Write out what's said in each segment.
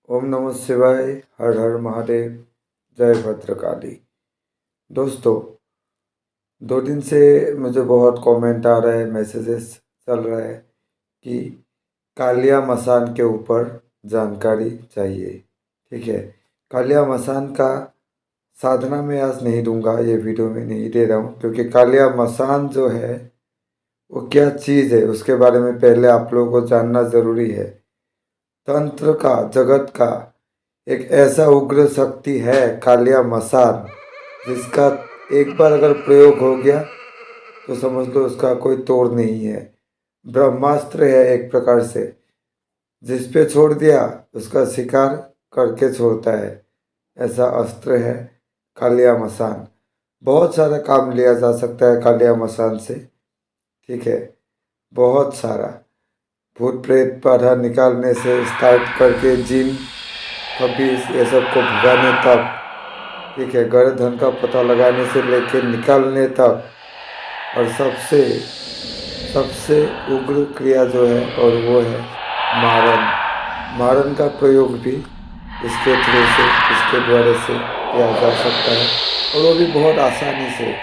ओम नमः शिवाय। हर हर महादेव। जय भद्रकाली। दोस्तों, 2 दिन से मुझे बहुत कमेंट आ रहा है, मैसेजेस चल रहा है कि कालिया मसान के ऊपर जानकारी चाहिए। ठीक है, कालिया मसान का साधना मैं आज नहीं दूंगा, ये वीडियो में नहीं दे रहा हूँ, क्योंकि कालिया मसान जो है वो क्या चीज़ है उसके बारे में पहले आप लोगों को जानना ज़रूरी है। तंत्र का, जगत का एक ऐसा उग्र शक्ति है कालिया मसान, जिसका एक बार अगर प्रयोग हो गया तो समझ लो उसका कोई तोड़ नहीं है। ब्रह्मास्त्र है एक प्रकार से, जिस पे छोड़ दिया उसका शिकार करके छोड़ता है। ऐसा अस्त्र है कालिया मसान। बहुत सारा काम लिया जा सकता है कालिया मसान से। ठीक है, बहुत सारा, भूत प्रेत बाधा निकालने से स्टार्ट करके जिन खबीस ये सब को भगाने तक। ठीक है, गड़े धन का पता लगाने से लेके निकालने तक। और सबसे सबसे उग्र क्रिया जो है और वो है मारन। मारन का प्रयोग भी इसके थ्रू से, इसके द्वारा से किया जा सकता है, और वो भी बहुत आसानी से,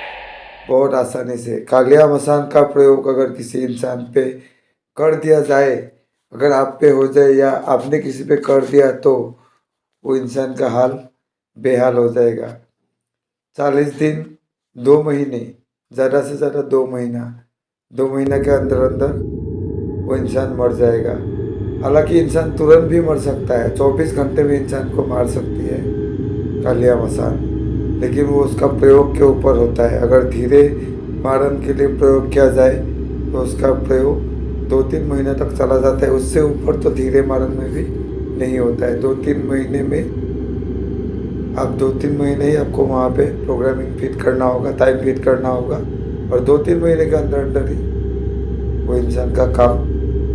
बहुत आसानी से। कालिया मसान का प्रयोग अगर किसी इंसान पे कर दिया जाए, अगर आप पे हो जाए या आपने किसी पे कर दिया, तो वो इंसान का हाल बेहाल हो जाएगा। 40 दिन, 2 महीने, ज़्यादा से ज़्यादा 2 महीना, 2 महीना के अंदर अंदर वो इंसान मर जाएगा। हालांकि इंसान तुरंत भी मर सकता है, 24 घंटे में इंसान को मार सकती है कालिया मसान, लेकिन वो उसका प्रयोग के ऊपर होता है। अगर धीरे मारन के लिए प्रयोग किया जाए तो उसका प्रयोग 2-3 महीने तक चला जाता है। उससे ऊपर तो धीरे मारन में भी नहीं होता है। 2-3 महीने में, आप 2-3 महीने ही आपको वहाँ पे प्रोग्रामिंग फिट करना होगा, टाइम फिट करना होगा, और 2-3 महीने के अंदर अंदर ही वो इंसान का काम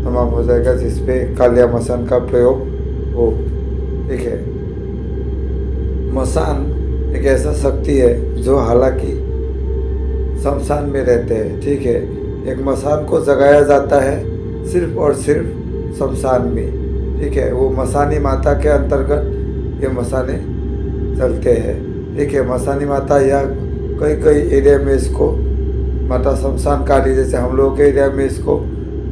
तमाम हो जाएगा, जिसपे कालिया मसान का प्रयोग हो। ठीक है, मसान एक ऐसा शक्ति है जो हालांकि शमशान में रहते हैं। ठीक है, एक मसान को जगाया जाता है सिर्फ और सिर्फ शमशान में। ठीक है, वो मसानी माता के अंतर्गत ये मसाने चलते हैं। ठीक है, मसानी माता, या कई कई एरिया में इसको माता शमशान काली, जैसे हम लोगों के एरिया में इसको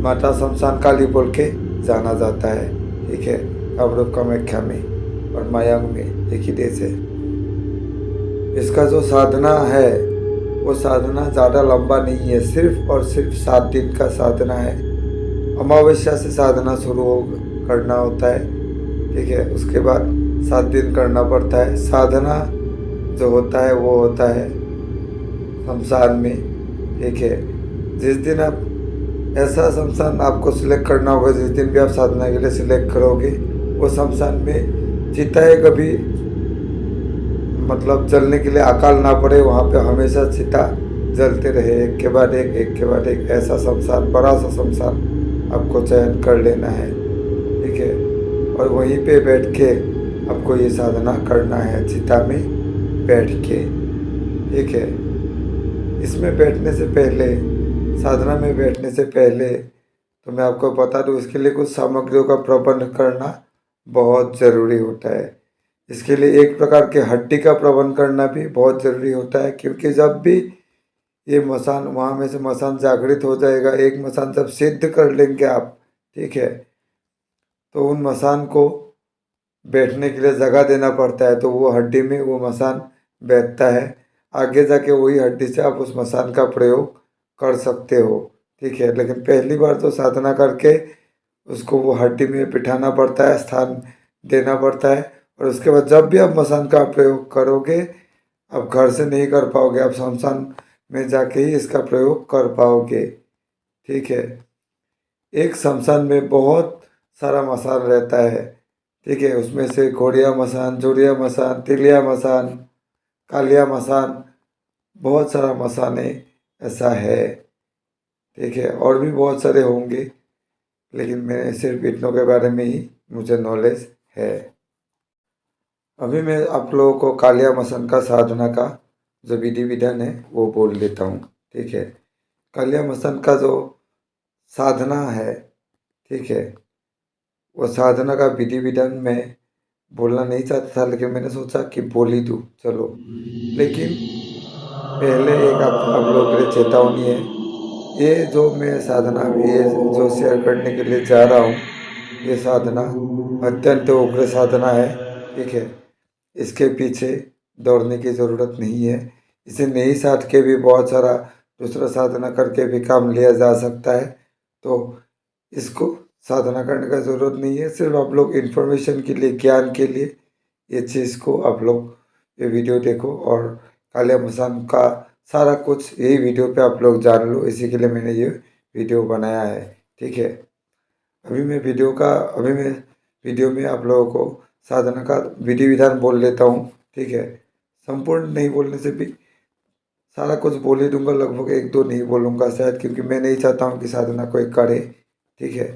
माता शमशान काली बोल के जाना जाता है। ठीक है, कामरूप कामाख्या में और मायांग में एक ही देश है। इसका जो साधना है वो साधना ज़्यादा लंबा नहीं है, सिर्फ और सिर्फ 7 दिन का साधना है। अमावस्या से साधना शुरू करना होता है। ठीक है, उसके बाद 7 दिन करना पड़ता है। साधना जो होता है वो होता है शमशान में। ठीक है, जिस दिन आप, ऐसा शमशान आपको सिलेक्ट करना होगा, जिस दिन भी आप साधना के लिए सिलेक्ट करोगे, वो शमशान में चिताएं कभी मतलब जलने के लिए अकाल ना पड़े, वहाँ पे हमेशा चिता जलते रहे, एक के बाद एक, एक के बाद एक। ऐसा शमशान, बड़ा सा शमशान आपको चयन कर लेना है। ठीक है, और वहीं पे बैठ के आपको ये साधना करना है, चिता में बैठ के। ठीक है, इसमें बैठने से पहले, साधना में बैठने से पहले, तो मैं आपको बता दूँ, इसके लिए कुछ सामग्रियों का प्रबंध करना बहुत ज़रूरी होता है। इसके लिए एक प्रकार के हड्डी का प्रबंध करना भी बहुत ज़रूरी होता है, क्योंकि जब भी ये मसान, वहाँ में से मसान जागृत हो जाएगा, एक मसान जब सिद्ध कर लेंगे आप, ठीक है, तो उन मसान को बैठने के लिए जगह देना पड़ता है, तो वो हड्डी में वो मसान बैठता है। आगे जाके वही हड्डी से आप उस मसान का प्रयोग कर सकते हो। ठीक है, लेकिन पहली बार तो साधना करके उसको वो हड्डी में बिठाना पड़ता है, स्थान देना पड़ता है। और उसके बाद जब भी आप मसान का प्रयोग करोगे, आप घर से नहीं कर पाओगे, आप शमशान में जाके ही इसका प्रयोग कर पाओगे। ठीक है, एक शमशान में बहुत सारा मसान रहता है। ठीक है, उसमें से घोड़िया मसान, जोड़िया मसान, तिलिया मसान, कालिया मसान, बहुत सारा मसाने ऐसा है। ठीक है, और भी बहुत सारे होंगे, लेकिन मैं सिर्फ इतनों के बारे में ही मुझे नॉलेज है। अभी मैं आप लोगों को कालिया मसान का साधना का जो विधि विधान है वो बोल देता हूँ। ठीक है, कालिया मसान का जो साधना है, ठीक है, वो साधना का विधि विधान मैं बोलना नहीं चाहता था, लेकिन मैंने सोचा कि बोल ही दूँ चलो। लेकिन पहले एक आप लोगों के लिए चेतावनी है, ये जो मैं साधना ये जो शेयर करने के लिए जा रहा हूँ, ये साधना अत्यंत उग्र साधना है। ठीक है, इसके पीछे दौड़ने की ज़रूरत नहीं है। इसे नहीं साध के भी बहुत सारा दूसरा साधना करके भी काम लिया जा सकता है। तो इसको साधना करने का ज़रूरत नहीं है, सिर्फ आप लोग इन्फॉर्मेशन के लिए, ज्ञान के लिए ये चीज़ को आप लोग ये वीडियो देखो, और कालिया मसान का सारा कुछ यही वीडियो पे आप लोग जान लो। इसी के लिए मैंने ये वीडियो बनाया है। ठीक है, अभी मैं वीडियो में आप लोगों को साधना का विधि विधान बोल लेता हूँ। ठीक है, संपूर्ण नहीं बोलने से भी सारा कुछ बोल ही दूंगा, लगभग एक दो नहीं बोलूँगा शायद, क्योंकि मैं नहीं चाहता हूँ कि साधना कोई करे। ठीक है,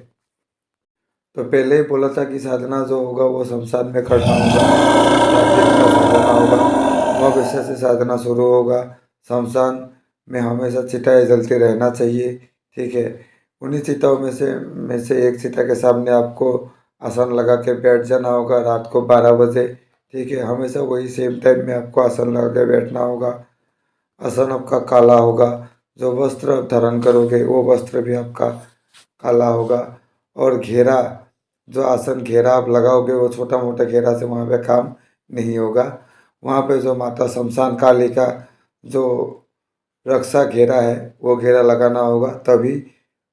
तो पहले ही बोला था कि साधना जो होगा वो शमशान में करना होगा। 7 दिन का साधना होगा, अमावस्या से साधना शुरू होगा। शमशान में हमेशा चिताएं जलते रहना चाहिए। ठीक है, उन्हीं चिताओं में से एक चिता के सामने आपको आसन लगा के बैठ जाना होगा रात को 12 बजे। ठीक है, हमेशा वही सेम टाइम में आपको आसन लगा के बैठना होगा। आसन आपका काला होगा, जो वस्त्र आप धारण करोगे वो वस्त्र भी आपका काला होगा। और घेरा, जो आसन घेरा आप लगाओगे वो छोटा मोटा घेरा से वहाँ पे काम नहीं होगा। वहाँ पे जो माता शमशान काली का जो रक्षा घेरा है वो घेरा लगाना होगा, तभी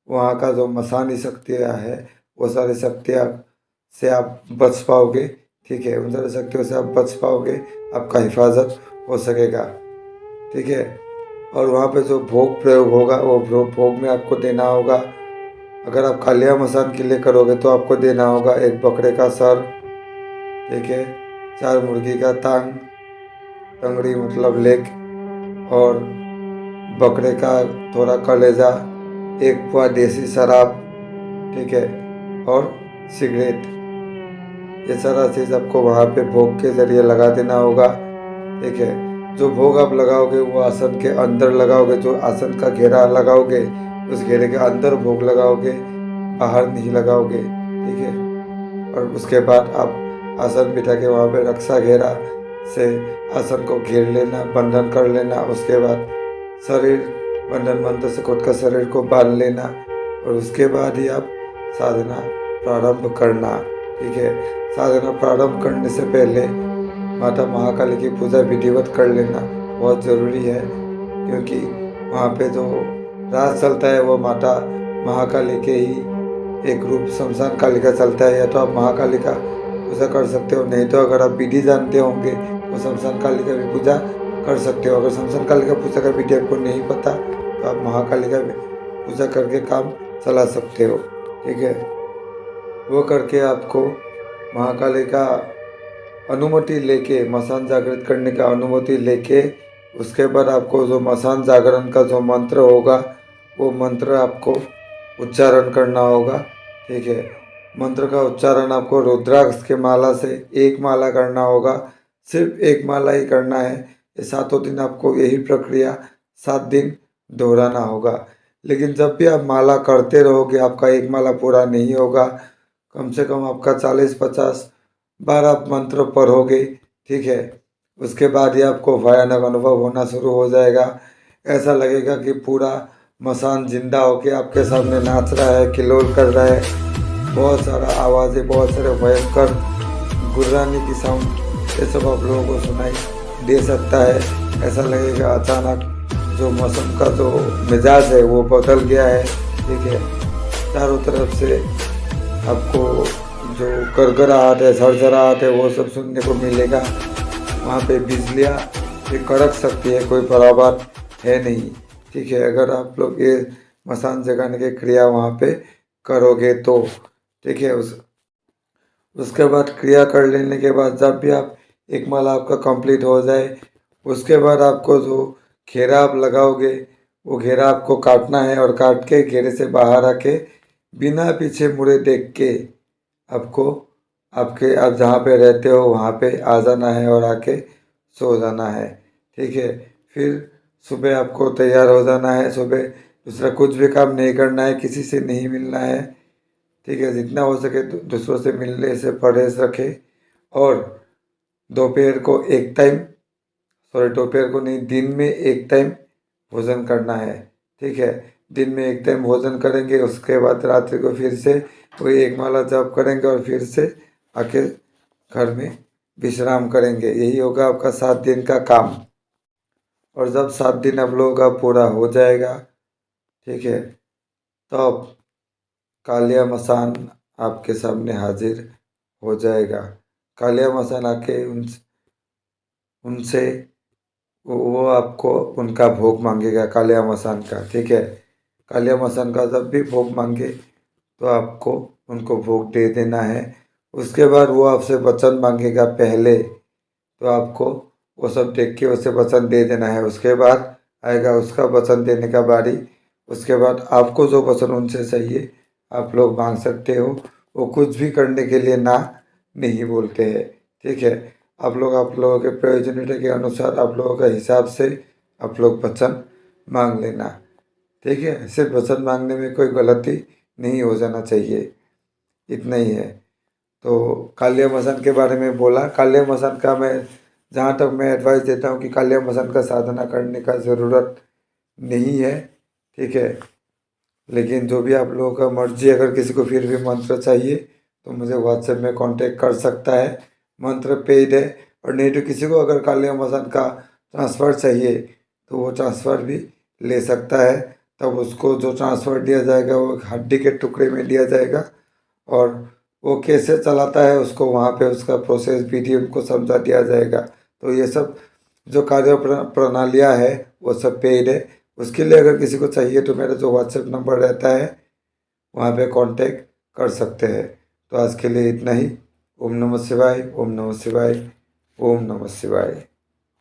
वहाँ का जो मसानी शक्तियाँ है वो सारी शक्तियाँ से आप बच पाओगे। ठीक है, उन सारी शक्तियों से आप बच पाओगे, आपका हिफाजत हो सकेगा। ठीक है, और वहाँ पे जो भोग प्रयोग होगा वो भोग में आपको देना होगा। अगर आप कालिया मसान के लिए करोगे तो आपको देना होगा 1 बकरे का सर। ठीक है, 4 मुर्गी का टांग, टंगड़ी मतलब लेग, और बकरे का थोड़ा कलेजा, 1 पवा देसी शराब। ठीक है, और सिगरेट। ये सारा चीज़ आपको वहाँ पे भोग के ज़रिए लगा देना होगा। ठीक है, जो भोग आप लगाओगे वो आसन के अंदर लगाओगे, जो आसन का घेरा लगाओगे उस घेरे के अंदर भोग लगाओगे, बाहर नहीं लगाओगे। ठीक है, और उसके बाद आप आसन बिठा के वहाँ पे रक्षा घेरा से आसन को घेर लेना, बंधन कर लेना। उसके बाद शरीर बंधन मंत्र से खुद का शरीर को बांध लेना, और उसके बाद ही आप साधना प्रारंभ करना। ठीक है, साधना प्रारंभ करने से पहले माता महाकाली की पूजा विधिवत कर लेना बहुत ज़रूरी है, क्योंकि वहाँ पे जो राज चलता है वो माता महाकाली के ही एक रूप शमशान काली का चलता है। या तो आप महाकाली का पूजा कर सकते हो, नहीं तो अगर आप विधि जानते होंगे तो शमशान काली का भी पूजा कर सकते हो। अगर शमशान काली का पूजा का विधि आपको नहीं पता तो आप महाकाली का भी पूजा करके काम चला सकते हो। ठीक है, वो करके आपको महाकाली का अनुमति लेके, मसान जागृत करने का अनुमति लेके, उसके बाद आपको जो मसान जागरण का जो मंत्र होगा वो मंत्र आपको उच्चारण करना होगा। ठीक है, मंत्र का उच्चारण आपको रुद्राक्ष के माला से 1 माला करना होगा, सिर्फ 1 माला ही करना है। ये 7 दिन आपको यही प्रक्रिया 7 दिन दोहराना होगा। लेकिन जब भी आप माला करते रहोगे आपका 1 माला पूरा नहीं होगा, कम से कम आपका 40-50 बार आप मंत्र पढ़ोगे। ठीक है, उसके बाद ही आपको भयानक अनुभव होना शुरू हो जाएगा। ऐसा लगेगा कि पूरा मसान जिंदा होके आपके सामने नाच रहा है, किलोल कर रहा है। बहुत सारा आवाज़ें, बहुत सारे भयंकर गुर्राने की साउंड, ये सब आप लोगों को सुनाई दे सकता है। ऐसा लगेगा अचानक जो मौसम का जो मिजाज है वो बदल गया है। ठीक है, चारों तरफ से आपको जो गड़गड़ाहट है, झरझराहट है वो सब सुनने को मिलेगा। वहाँ पे बिजलियाँ भी कड़क सकती है, कोई बड़ा बात है नहीं। ठीक है, अगर आप लोग ये मसान जगाने की क्रिया वहाँ पे करोगे तो। ठीक है, उसके बाद क्रिया कर लेने के बाद जब भी आप 1 माला आपका कंप्लीट हो जाए, उसके बाद आपको जो घेरा आप लगाओगे वो घेरा आपको काटना है, और काट के घेरे से बाहर आके बिना पीछे मुड़े देख के आपको आप जहाँ पे रहते हो वहाँ पे आ जाना है और आके सो जाना है। ठीक है, फिर सुबह आपको तैयार हो जाना है। सुबह दूसरा कुछ भी काम नहीं करना है, किसी से नहीं मिलना है। ठीक है, जितना हो सके दूसरों से मिलने से परहेज रखें, और दोपहर को एक टाइम, दोपहर को नहीं, दिन में एक टाइम भोजन करना है। ठीक है, दिन में एक टाइम भोजन करेंगे, उसके बाद रात्रि को फिर से वही एक माला जाप करेंगे और फिर से आके घर में विश्राम करेंगे। यही होगा आपका 7 दिन का काम। और जब 7 दिन आप लोगों का पूरा हो जाएगा, ठीक है, तब कालिया मसान आपके सामने हाजिर हो जाएगा। कालिया मसान आके उनसे वो आपको उनका भोग मांगेगा कालिया मसान का। ठीक है, कालिया मसान का जब भी भोग मांगे तो आपको उनको भोग दे देना है। उसके बाद वो आपसे वचन मांगेगा पहले, तो आपको वो सब देख के उसे वचन दे देना है। उसके बाद आएगा उसका वचन देने का बारी। उसके बाद आपको जो वचन उनसे चाहिए आप लोग मांग सकते हो। वो कुछ भी करने के लिए ना नहीं बोलते हैं। ठीक है, आप लोगों के प्रयोजनीयता के अनुसार आप लोगों का हिसाब से आप लोग वचन मांग लेना। ठीक है, सिर्फ वचन मांगने में कोई गलती नहीं हो जाना चाहिए, इतना ही है। तो कालिया मसान के बारे में बोला। कालिया मसान का मैं जहाँ तक मैं एडवाइस देता हूँ कि कालिया मसान का साधना करने का ज़रूरत नहीं है। ठीक है, लेकिन जो भी आप लोगों का मर्जी, अगर किसी को फिर भी मंत्र चाहिए तो मुझे व्हाट्सएप में कांटेक्ट कर सकता है। मंत्र पेड है। और नहीं तो किसी को अगर कालिया मसान का ट्रांसफ़र चाहिए तो वो ट्रांसफ़र भी ले सकता है। तब उसको जो ट्रांसफ़र दिया जाएगा वो हड्डी के टुकड़े में दिया जाएगा और वो कैसे चलाता है उसको वहाँ पे उसका प्रोसेस विधि उनको समझा दिया जाएगा। तो ये सब जो प्रणालियाँ है वो सब पेड है। उसके लिए अगर किसी को चाहिए तो मेरा जो व्हाट्सएप नंबर रहता है वहाँ पे कांटेक्ट कर सकते हैं। तो आज के लिए इतना ही। ओम नमः शिवाय, ओम नमः शिवाय, ओम नमः शिवाय।